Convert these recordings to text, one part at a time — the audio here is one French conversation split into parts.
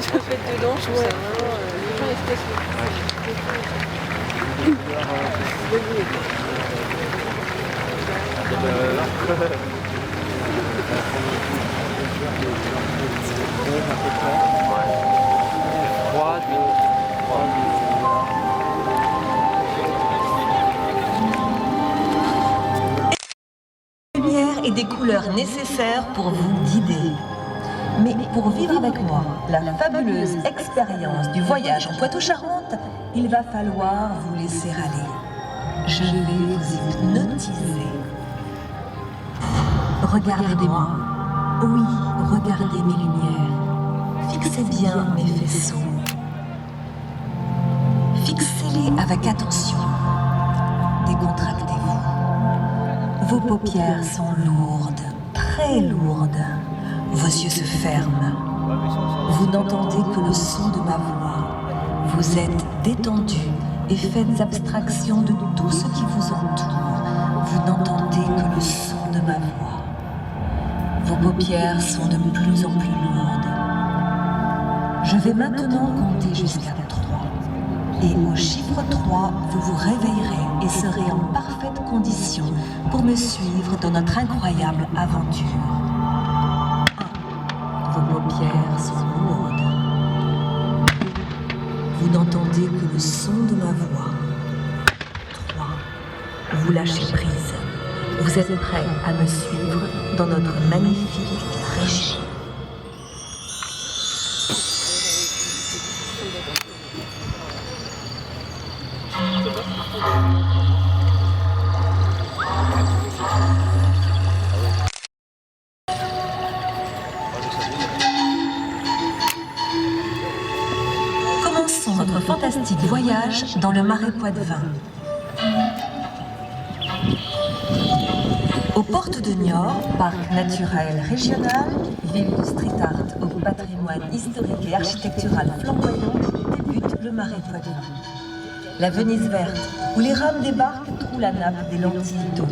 Ça fait dedans, je trouve ça vraiment plein d'espace. Et des couleurs nécessaires pour vous guider. Mais pour vivre avec moi la fabuleuse expérience du voyage en Poitou-Charentes, il va falloir vous laisser aller. Je vais vous hypnotiser. Regardez-moi. Oui, regardez mes lumières. Fixez bien mes faisceaux. Fixez-les avec attention. Décontractez-vous. Vos paupières sont lourdes, très lourdes. Vos yeux se ferment. Vous n'entendez que le son de ma voix. Vous êtes détendu et faites abstraction de tout ce qui vous entoure. Vous n'entendez que le son de ma voix. Vos paupières sont de plus en plus lourdes. Je vais maintenant compter jusqu'à 3. Et au chiffre 3, vous vous réveillerez et serez en parfaite condition pour me suivre dans notre incroyable aventure. 1. Vos paupières sont lourdes. Vous n'entendez que le son de ma voix. 3. Vous lâchez prise. Vous êtes prêts à me suivre dans notre magnifique région. Commençons notre fantastique voyage dans le Marais Poitevin. Aux portes de Niort, parc naturel régional, ville de street art au patrimoine historique et architectural flamboyant, débute le Marais Poitevin. La Venise verte, où les rames des barques trouent la nappe des lentilles d'eau.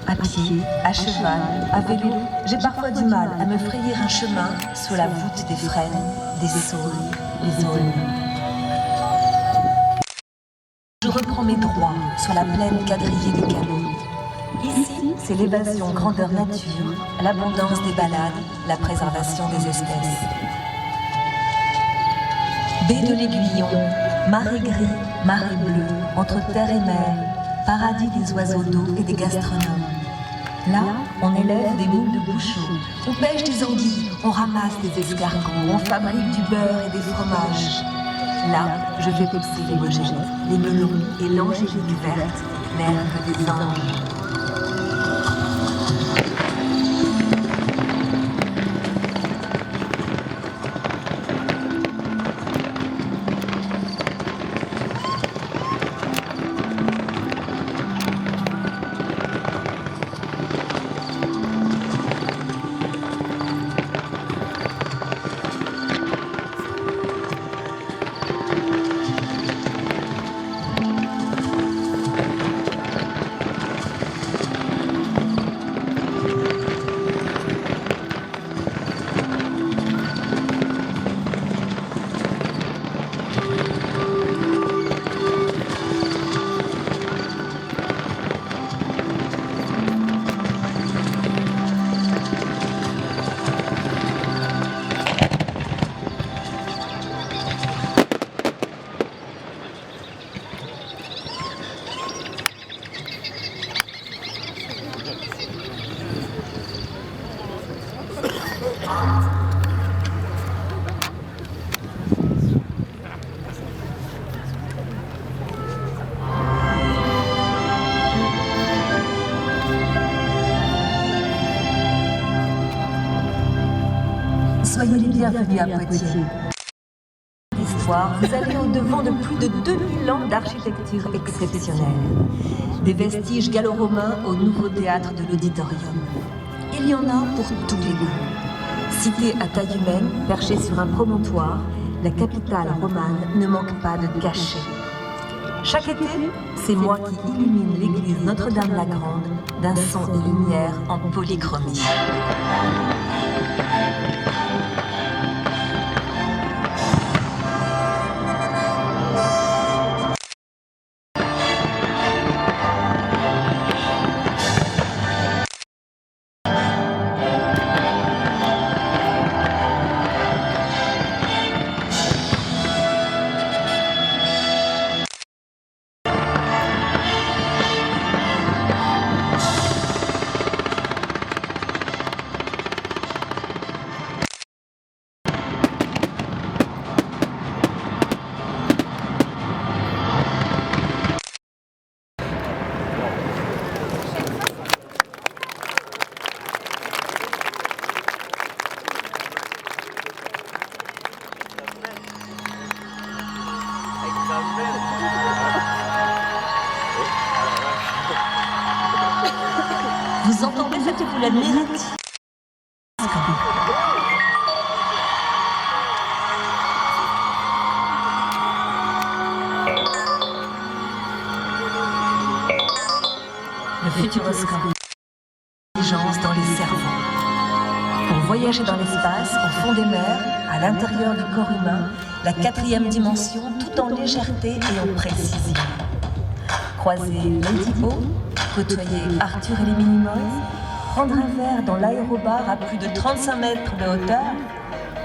À pied, à cheval, à vélo, j'ai parfois du mal à me frayer un chemin sous la voûte des frênes, des saules, des aulnes. Je reprends mes droits sur la plaine quadrillée des canaux. Ici, c'est l'évasion grandeur nature, l'abondance des balades, la préservation des espèces. Baie de l'Aiguillon, marée gris, marée bleue, entre terre et mer, paradis des oiseaux d'eau et des gastronomes. Là, on élève des moules de bouchons, on pêche des anguilles, on ramasse des escargots, on fabrique du beurre et des fromages. Là, je fais pousser les mogettes, les melons et l'angélique verte, mère des anges. Soyez les bienvenus à Poitiers. L'histoire, vous allez au-devant de plus de 2000 ans d'architecture exceptionnelle. Des vestiges gallo-romains au nouveau théâtre de l'Auditorium. Il y en a pour tous les goûts. Cité à taille humaine, perchée sur un promontoire, la capitale romane ne manque pas de cachets. Chaque été, c'est moi qui illumine l'église Notre-Dame-la-Grande d'un son et lumière en polychromie. Vous entendez cette boulette mérite? Le futuroscope. Intelligence dans les cerveaux. Pour voyager dans l'espace, au fond des mers, à l'intérieur du corps humain, la 4e dimension, tout en légèreté et en précision. Croiser Lady O, côtoyer Arthur et les Minimoys, prendre un verre dans l'aérobar à plus de 35 mètres de hauteur,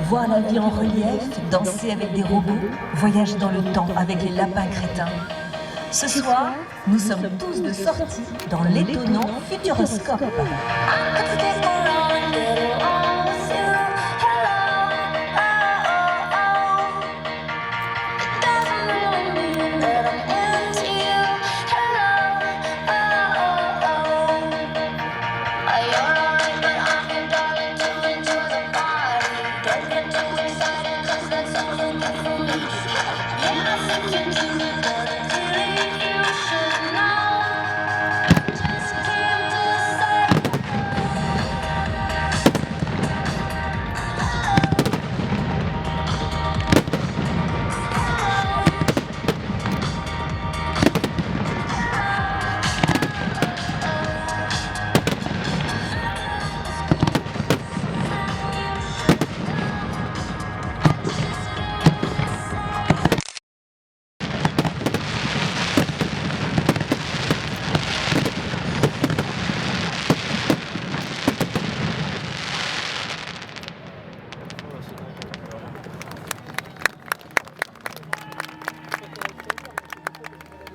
voir la vie en relief, danser avec des robots, voyager dans le temps avec les lapins crétins. Ce soir, nous sommes tous de sortie dans l'étonnant futuroscope.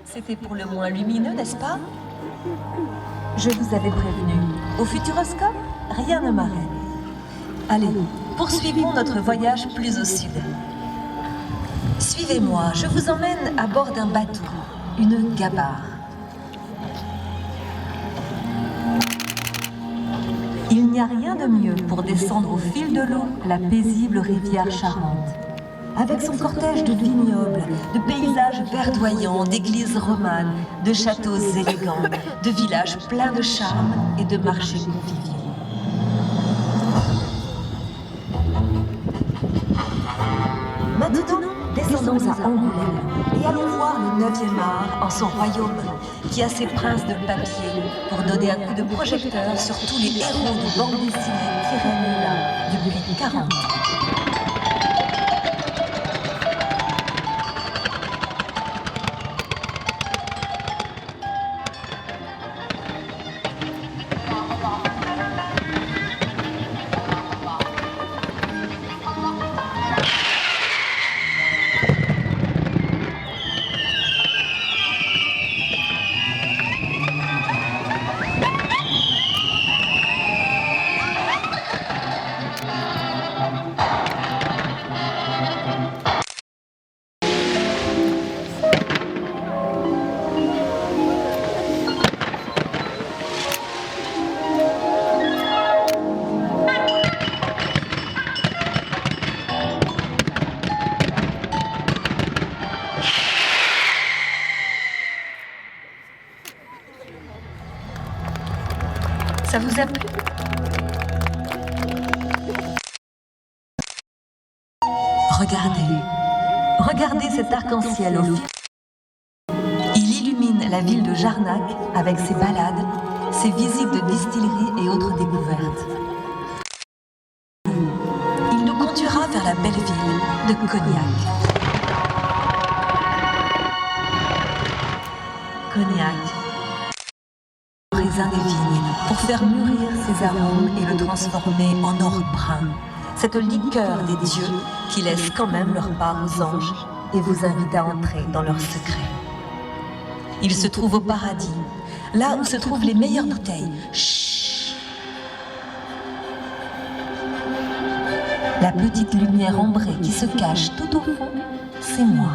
C'était pour le moins lumineux, n'est-ce pas? Je vous avais prévenu. Au futuroscope, rien ne m'arrête. Allez, poursuivons notre voyage plus au sud. Suivez-moi, je vous emmène à bord d'un bateau, une gabarre. Il n'y a rien de mieux pour descendre au fil de l'eau la paisible rivière Charente. Avec son cortège de vignobles, de paysages verdoyants, d'églises romanes, de châteaux élégants, de villages pleins de charme et de marchés conviviaux. Maintenant, descendons à Angoulême et allons voir le 9e art en son royaume, qui a ses princes de papier pour donner un coup de projecteur sur tous les héros de bande dessinée qui règnent là depuis 40 ans. Ça vous a plu? Regardez cet arc-en-ciel au fil la ville de Jarnac avec ses balades, ses visites de distilleries et autres découvertes. Il nous conduira vers la belle ville de Cognac. Cognac, le raisin des vignes, pour faire mûrir ses arômes et le transformer en or brun. Cette liqueur des dieux qui laisse quand même leur part aux anges et vous invite à entrer dans leurs secrets. Il se trouve au paradis, là où se trouvent les meilleures bouteilles. Chut. La petite lumière ambrée qui se cache tout au fond, c'est moi.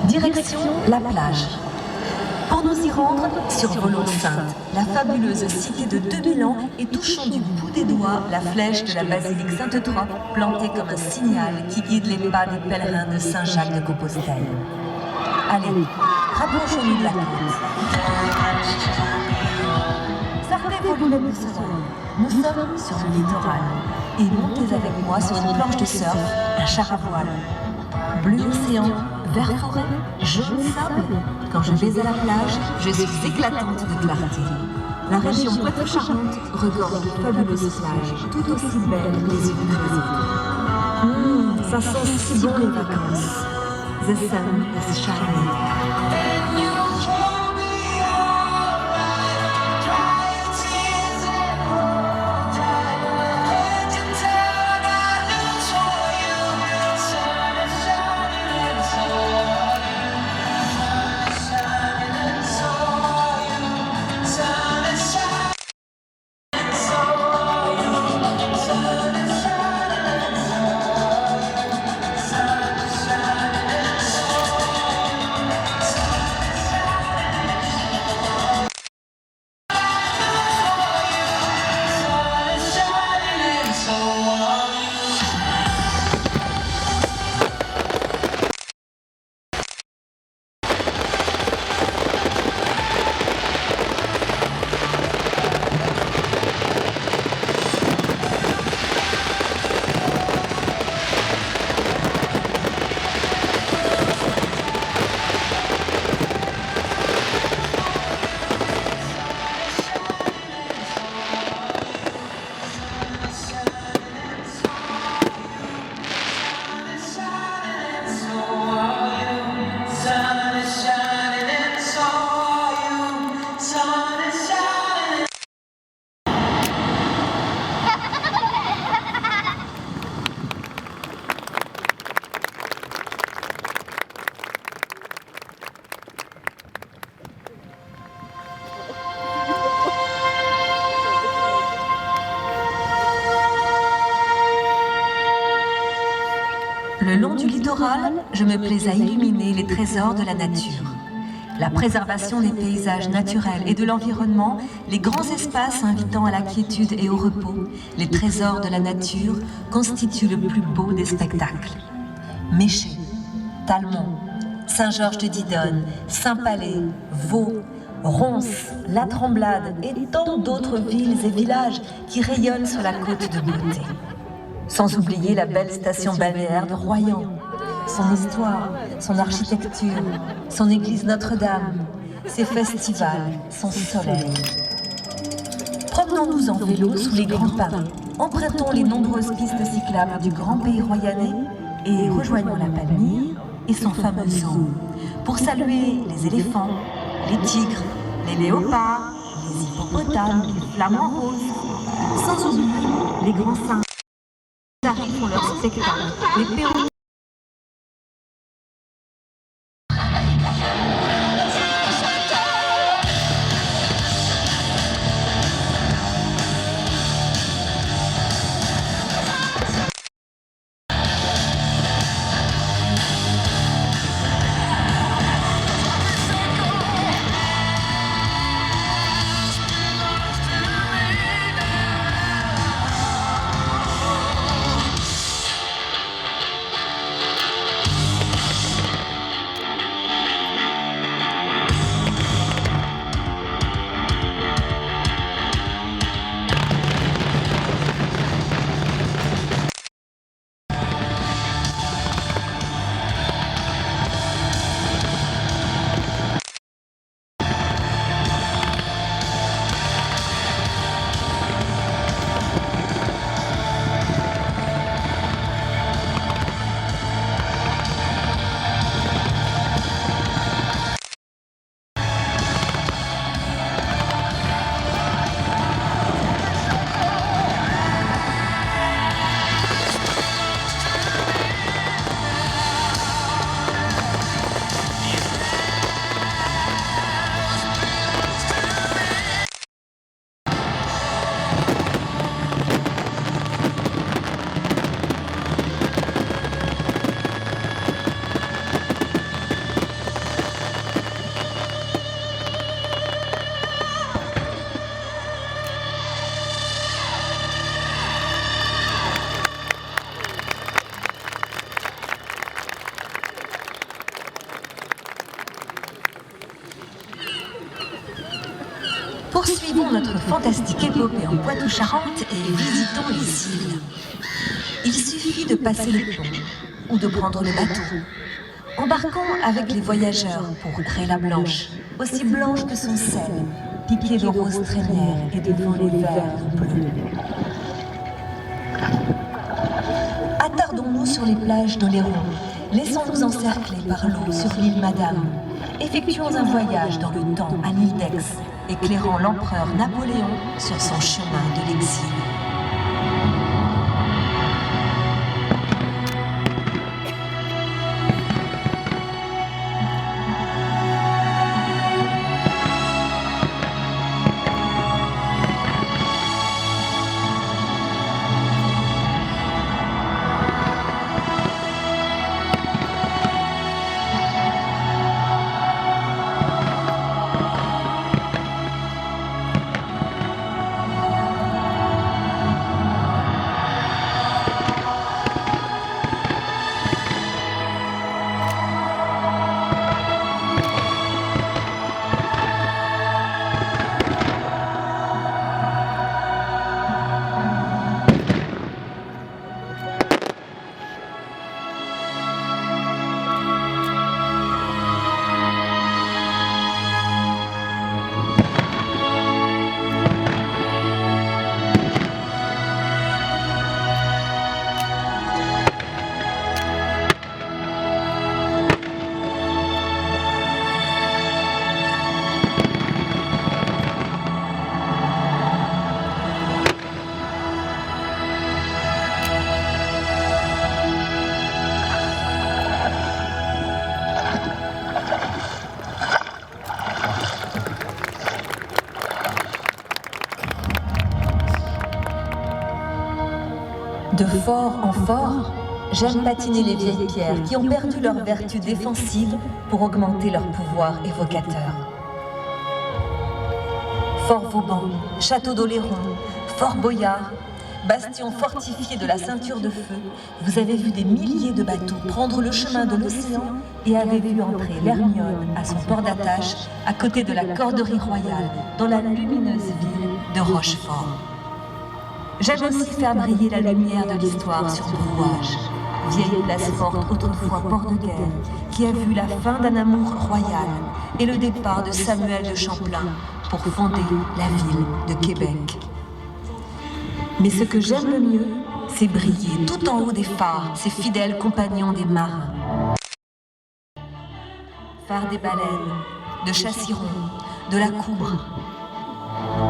Direction la plage. Pour nous y rendre, survolons Sainte, la fabuleuse cité de 2000 ans, et touchons du bout des doigts la flèche de la basilique Sainte-Trope, plantée comme un signal qui guide les pas des pèlerins de Saint-Jacques de Compostelle. Allez, rapprochons-nous de la côte. Sortez vos lunettes de soleil. Nous sommes sur le littoral. Et montez avec moi sur une planche de surf, un char à voile. Bleu océan, vert forêt, jaune sable. Quand je vais à la plage, je suis éclatante de clarté. La région Poitou-Charentes regorge de fabuleuses plages, tout aussi belles les unes que les autres. Ça sent si bon les vacances. The sun is shining. long du littoral, je me plais à illuminer les trésors de la nature. La préservation des paysages naturels et de l'environnement, les grands espaces invitant à la quiétude et au repos, les trésors de la nature constituent le plus beau des spectacles. Méché, Talmont, Saint-Georges de Didonne, Saint-Palais, Vaud, Ronces, La Tremblade et tant d'autres villes et villages qui rayonnent sur la côte de beauté. Sans oublier la belle station balnéaire de Royan, son histoire, son architecture, son église Notre-Dame, ses festivals, son soleil. Promenons-nous en vélo sous les grands pins, empruntons les nombreuses pistes cyclables du grand pays royannais et rejoignons la Palmyre et son fameux zoo pour saluer les éléphants, les tigres, les léopards, les hippopotames, les flamants roses, sans oublier les grands singes qui font leur spectacle, les perroquets. Poursuivons notre fantastique épopée en Poitou-Charentes et visitons les îles. Il suffit de passer le pont ou de prendre le bateau. Embarquons avec les voyageurs pour Réla Blanche, aussi blanche que son sel, piquée de roses trémières et de volets verts ou bleus. Attardons-nous sur les plages d'Oléron. Laissons-nous encercler par l'eau sur l'île Madame. Effectuons un voyage dans le temps à l'île d'Aix, éclairant l'empereur Napoléon sur son chemin de l'exil. De fort en fort, J'aime patiner les vieilles pierres qui ont perdu leur vertu défensive pour augmenter leur pouvoir évocateur. Fort Vauban, Château d'Oléron, Fort Boyard, bastion fortifié de la ceinture de feu, vous avez vu des milliers de bateaux prendre le chemin de l'océan et avez vu entrer l'Hermione à son port d'attache à côté de la Corderie royale dans la lumineuse ville de Rochefort. J'aime aussi faire briller la lumière de l'histoire sur Brouage, vieille place forte autrefois port de guerre, qui a vu la fin d'un amour royal et le départ de Samuel de Champlain pour fonder la ville de Québec. Mais ce que j'aime le mieux, c'est briller tout en haut des phares, ces fidèles compagnons des marins. Phare des baleines, de Chassiron, de la Cour.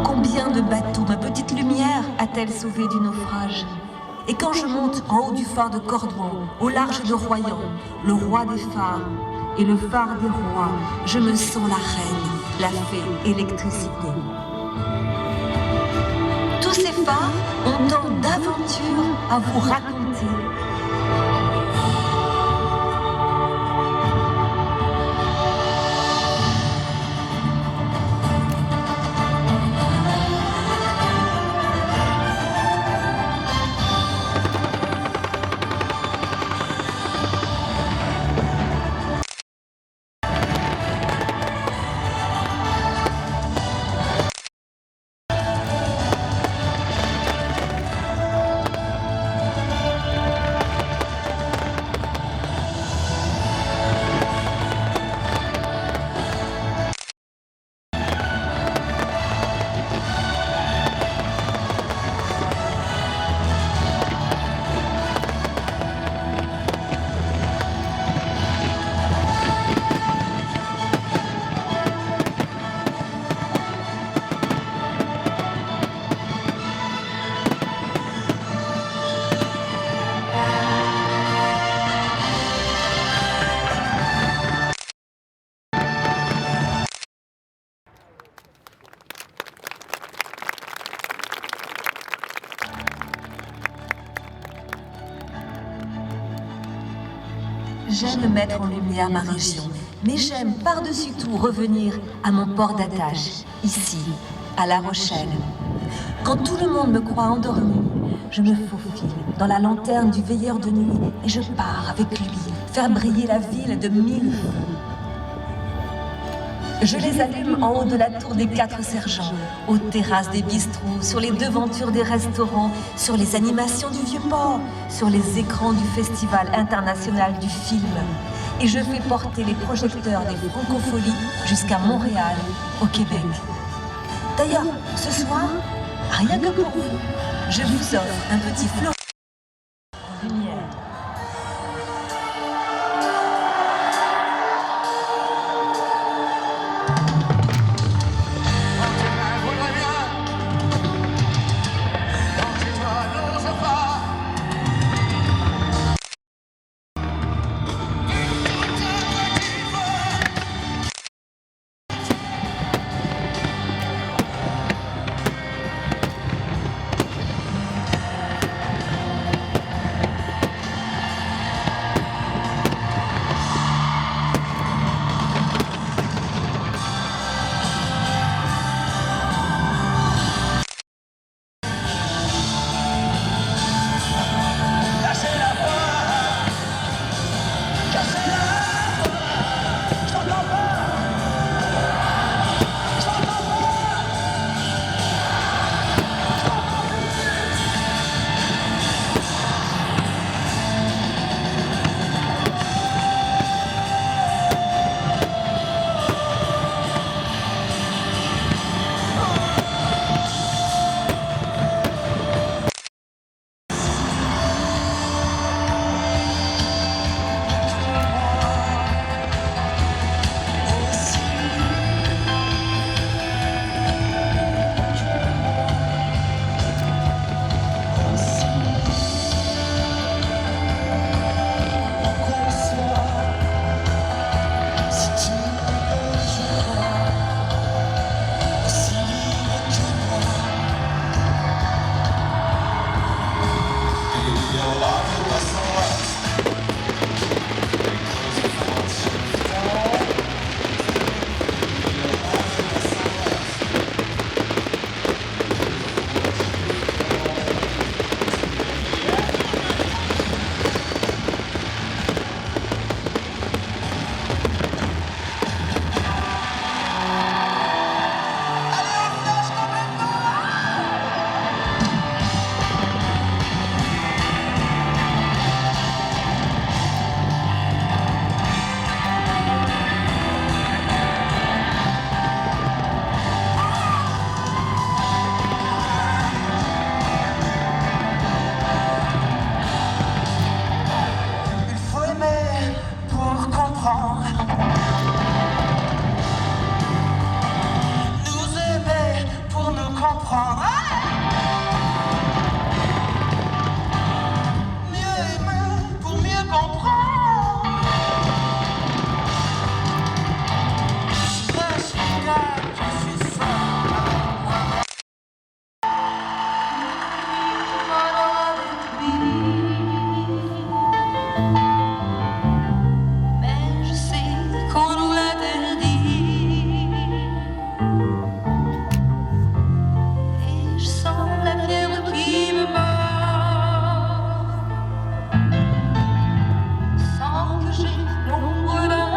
Combien de bateaux ma petite lumière a-t-elle sauvé du naufrage? Et quand je monte en haut du phare de Cordouan, au large de Royan, le roi des phares et le phare des rois, je me sens la reine, la fée électricité. Tous ces phares ont tant d'aventures à vous raconter. J'aime mettre en lumière ma région, mais j'aime par-dessus tout revenir à mon port d'attache, ici, à La Rochelle. Quand tout le monde me croit endormie, je me faufile dans la lanterne du veilleur de nuit et je pars avec lui faire briller la ville de mille feux. Je les allume en haut de la tour des 4 sergents, aux terrasses des bistrots, sur les devantures des restaurants, sur les animations du Vieux-Port, sur les écrans du Festival international du film. Et je fais porter les projecteurs des Francopholies jusqu'à Montréal, au Québec. D'ailleurs, ce soir, rien que pour vous, je vous offre un petit flot en lumière. comprendre. Nous aimer pour nous comprendre. Mieux aimer pour mieux comprendre. Je suis là, je suis seul. Mais je sais qu'on nous l'interdit. Et je sens la fièvre qui me mord. Sans que j'ai l'ombre d'un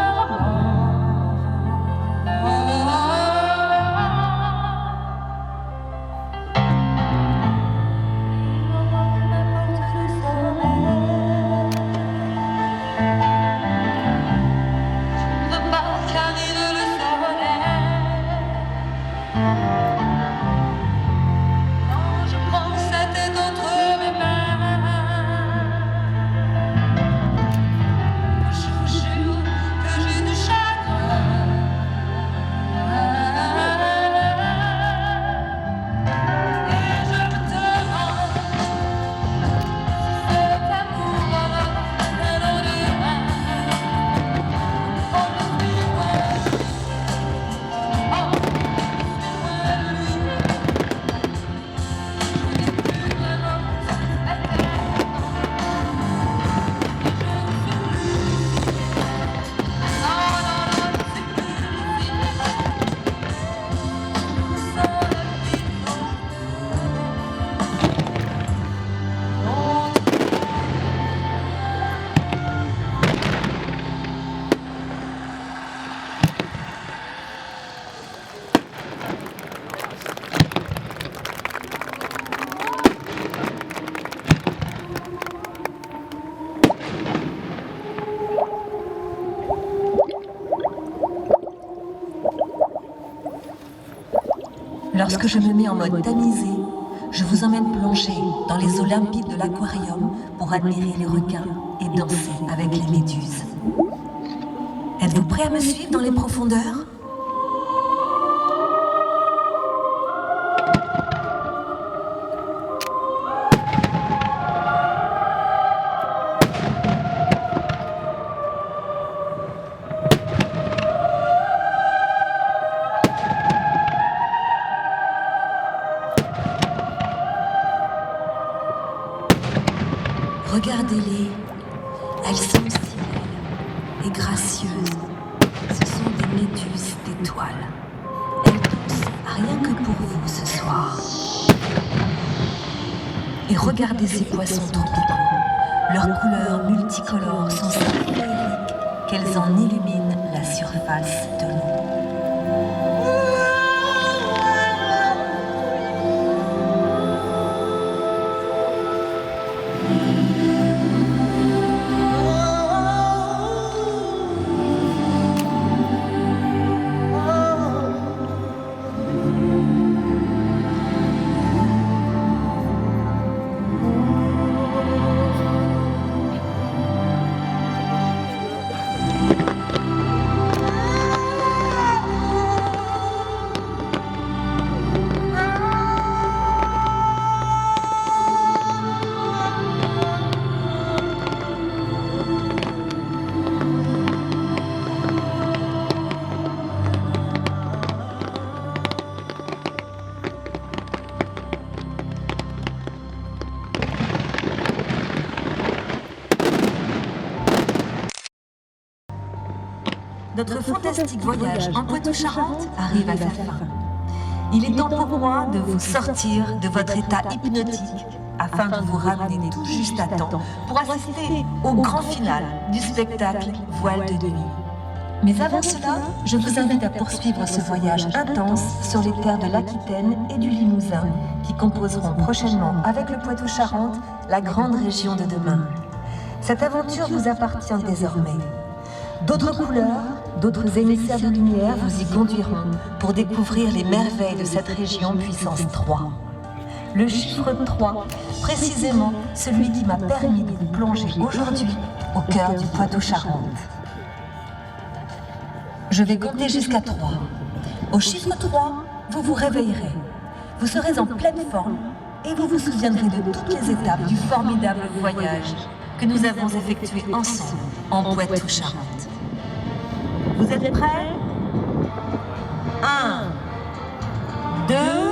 Lorsque je me mets en mode tamisé, je vous emmène plonger dans les eaux limpides de l'aquarium pour admirer les requins et danser avec les méduses. Êtes-vous prêt à me suivre dans les profondeurs ? Regardez-les, elles sont si belles et gracieuses. Ce sont des méduses d'étoiles. Elles dansent rien que pour vous ce soir. Et regardez ces poissons tropicaux. Leurs couleurs multicolores sont si féeriques qu'elles en illuminent la surface de l'eau. Notre fantastique voyage en Poitou-Charentes arrive à sa fin. Il est temps pour moi de vous sortir de votre état hypnotique afin de vous ramener tout juste à temps pour assister au grand final du spectacle Voile de nuit. Mais avant cela, je vous invite à poursuivre ce voyage intense sur les terres de l'Aquitaine et du Limousin qui composeront prochainement avec le Poitou-Charentes la grande région de demain. Cette aventure vous appartient désormais. D'autres couleurs, d'autres émissaires de lumière vous y conduiront pour découvrir les merveilles de cette région puissance 3. Le chiffre 3, précisément celui qui m'a permis de vous plonger aujourd'hui au cœur du Poitou-Charentes. Je vais compter jusqu'à 3. Au chiffre 3, vous vous réveillerez. Vous serez en pleine forme et vous vous souviendrez de toutes les étapes du formidable voyage que nous avons effectué ensemble en Poitou-Charentes. Vous êtes prêts? 1, 2...